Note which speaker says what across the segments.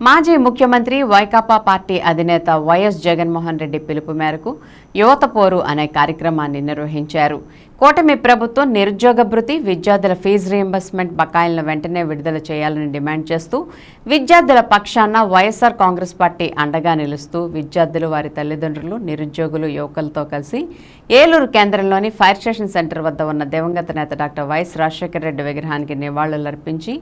Speaker 1: మాజీ ముఖ్యమంత్రి వైకాపా పార్టీ అధినేత వైఎస్ జగన్మోహన్ రెడ్డి పిలుపు మేరకు యువత పోరు అనే కార్యక్రమాన్ని నిర్వహించారు. కూటమి ప్రభుత్వం నిరుద్యోగ భృతి, విద్యార్థుల ఫీజు రీయింబర్స్మెంట్ బకాయిలను వెంటనే విడుదల చేయాలని డిమాండ్ చేస్తూ విద్యార్థుల పక్షాన వైఎస్ఆర్ కాంగ్రెస్ పార్టీ అండగా నిలుస్తూ విద్యార్థులు, వారి తల్లిదండ్రులు, నిరుద్యోగులు, యువకులతో కలిసి ఏలూరు కేంద్రంలోని ఫైర్ స్టేషన్ సెంటర్ వద్ద ఉన్న దివంగత నేత డాక్టర్ వైఎస్ రాజశేఖర రెడ్డి విగ్రహానికి నివాళులర్పించి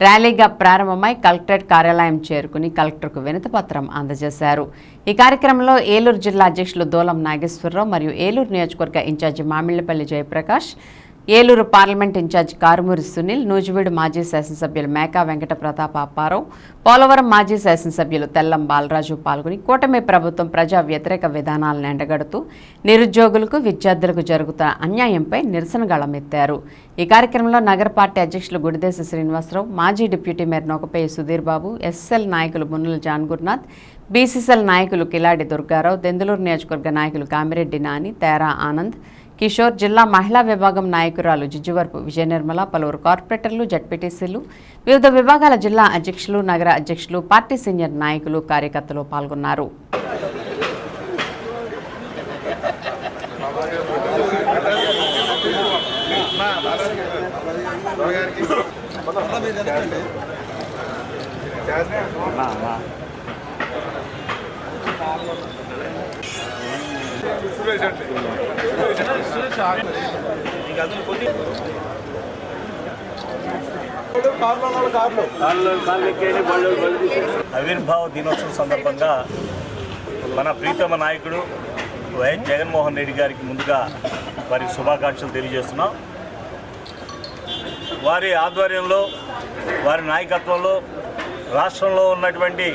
Speaker 1: ర్యాలీగా ప్రారంభమై కలెక్టరేట్ కార్యాలయం చేరుకుని కలెక్టర్కు వినతిపత్రం అందజేశారు. ఈ కార్యక్రమంలో ఏలూరు జిల్లా అధ్యక్షులు దూలం నాగేశ్వరరావు మరియు ఏలూరు నియోజకవర్గ incharge Mamillapalli Jayaprakash, Eluru parliament incharge Karumuri Sunil, Nuzvid మాజీ శాసనసభ్యులు మేకా వెంకట ప్రతాప్ అప్పారావు, పోలవరం మాజీ శాసనసభ్యులు తెల్లం బాలరాజు పాల్గొని కూటమి ప్రభుత్వం ప్రజా వ్యతిరేక విధానాలను ఎండగడుతూ నిరుద్యోగులకు, విద్యార్థులకు జరుగుతున్న అన్యాయంపై నిరసన గళమెత్తారు. ఈ కార్యక్రమంలో నగర పార్టీ అధ్యక్షులు గుడిదేశ శ్రీనివాసరావు, మాజీ deputy mayor నొకపేయి Sudheer Babu, SL నాయకులు మున్నుల జాన్ గురునాథ్, బీసీసీఎల్ నాయకులు కిలాడి దుర్గారావు, దెందులూరు నియోజకవర్గ నాయకులు కామిరెడ్డి నాని, తేరా ఆనంద్, కిషోర్, జిల్లా మహిళా విభాగం నాయకురాలు జిజ్జువరపు విజయనిర్మల, పలువురు కార్పొరేటర్లు, జడ్పీటీసీలు, వివిధ విభాగాల జిల్లా అధ్యక్షులు, నగర అధ్యక్షులు, పార్టీ సీనియర్ నాయకులు, కార్యకర్తలు పాల్గొన్నారు.
Speaker 2: ఆవిర్భావ దినోత్సవం సందర్భంగా మన ప్రీతమ నాయకుడు వైఎస్ జగన్మోహన్ రెడ్డి గారికి ముందుగా వారికి శుభాకాంక్షలు తెలియజేస్తున్నాం. వారి ఆధ్వర్యంలో, వారి నాయకత్వంలో రాష్ట్రంలో ఉన్నటువంటి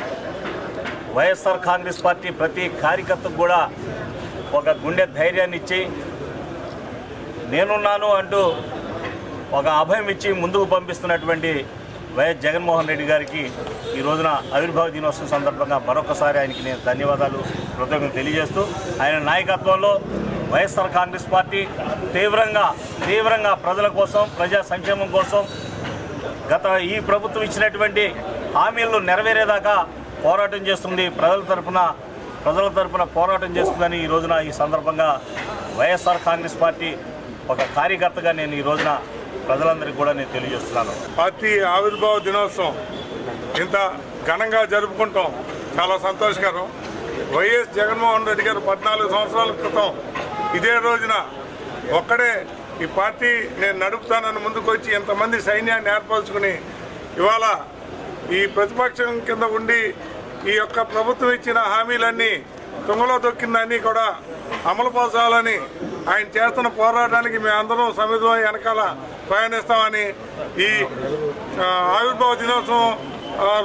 Speaker 2: వైఎస్ఆర్ కాంగ్రెస్ పార్టీ ప్రతి కార్యకర్తకు కూడా ఒక గుండె ధైర్యాన్ని ఇచ్చి, నేనున్నాను అంటూ ఒక అభయం ఇచ్చి ముందుకు పంపిస్తున్నటువంటి వైఎస్ జగన్మోహన్ రెడ్డి గారికి ఈ రోజున ఆవిర్భావ దినోత్సవం సందర్భంగా మరొకసారి ఆయనకి నేను ధన్యవాదాలు, కృతజ్ఞతలు తెలియజేస్తూ, ఆయన నాయకత్వంలో వైఎస్ఆర్ కాంగ్రెస్ పార్టీ తీవ్రంగా ప్రజల కోసం, ప్రజా సంక్షేమం కోసం ఈ ప్రభుత్వం ఇచ్చినటువంటి హామీలను నెరవేరేదాకా పోరాటం చేస్తుంది, ప్రజల తరపున పోరాటం చేస్తుందని ఈ రోజున ఈ సందర్భంగా వైఎస్ఆర్ కాంగ్రెస్ పార్టీ ఒక కార్యకర్తగా నేను ఈ రోజున ప్రజలందరికీ కూడా నేను తెలియజేస్తున్నాను.
Speaker 3: పార్టీ ఆవిర్భావ దినోత్సవం ఇంత ఘనంగా జరుపుకుంటాం చాలా సంతోషకరం. వైఎస్ జగన్మోహన్ రెడ్డి గారు 14 సంవత్సరాల క్రితం ఇదే రోజున ఒక్కడే ఈ పార్టీ నేను నడుపుతానని ముందుకు వచ్చి ఎంతమంది సైన్యాన్ని ఏర్పరచుకుని ఇవాళ ఈ ప్రతిపక్షం కింద ఉండి ఈ యొక్క ప్రభుత్వం ఇచ్చిన హామీలన్నీ తుంగలో దొక్కిందన్నీ కూడా అమలుపరచాలని ఆయన చేస్తున్న పోరాటానికి మేమందరం సమిధమై వెనకాల ప్రయాణిస్తామని ఈ ఆవిర్భావ దినోత్సవం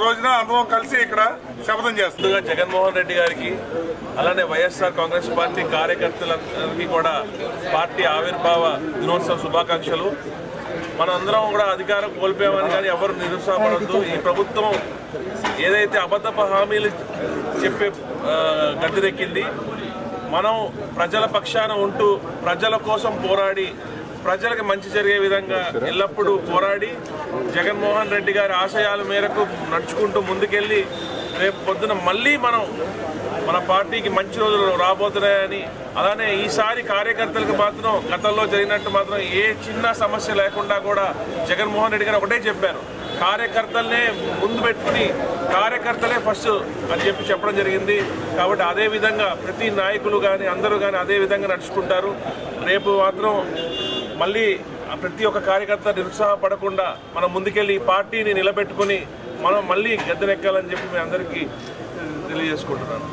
Speaker 3: రోజున అందరం కలిసి ఇక్కడ శపథం చేస్తుంది.
Speaker 4: జగన్మోహన్ రెడ్డి గారికి, అలానే వైఎస్ఆర్ కాంగ్రెస్ పార్టీ కార్యకర్తలకి కూడా పార్టీ ఆవిర్భావ దినోత్సవ శుభాకాంక్షలు. మనందరం కూడా అధికారం కోల్పోయామని కానీ ఎవరు నిరుత్సాహపడద్దు. ఈ ప్రభుత్వం ఏదైతే అబద్ధపు హామీలు చెప్పే గద్దెనెక్కింది, మనం ప్రజల పక్షాన ఉంటూ ప్రజల కోసం పోరాడి ప్రజలకు మంచి జరిగే విధంగా ఎల్లప్పుడూ పోరాడి జగన్మోహన్ రెడ్డి గారి ఆశయాల మేరకు నడుచుకుంటూ ముందుకెళ్ళి రేపు పొద్దున మళ్ళీ మన పార్టీకి మంచి రోజులు రాబోతున్నాయని, అలానే ఈసారి కార్యకర్తలకు మాత్రం గతంలో జరిగినట్టు మాత్రం ఏ చిన్న సమస్య లేకుండా కూడా జగన్మోహన్ రెడ్డి గారు ఒకటే చెప్పారు, కార్యకర్తలనే ముందు పెట్టుకుని కార్యకర్తలే ఫస్ట్ అని చెప్పడం జరిగింది. కాబట్టి అదేవిధంగా ప్రతి నాయకులు కానీ అందరూ కానీ అదే విధంగా నడుచుకుంటారు. రేపు మాత్రం మళ్ళీ ప్రతి ఒక్క కార్యకర్త నిరుత్సాహపడకుండా మనం ముందుకెళ్ళి ఈ పార్టీని నిలబెట్టుకుని మనం మళ్ళీ గద్దెనెక్కాలని చెప్పి మీ అందరికీ తెలియజేసుకుంటున్నాను.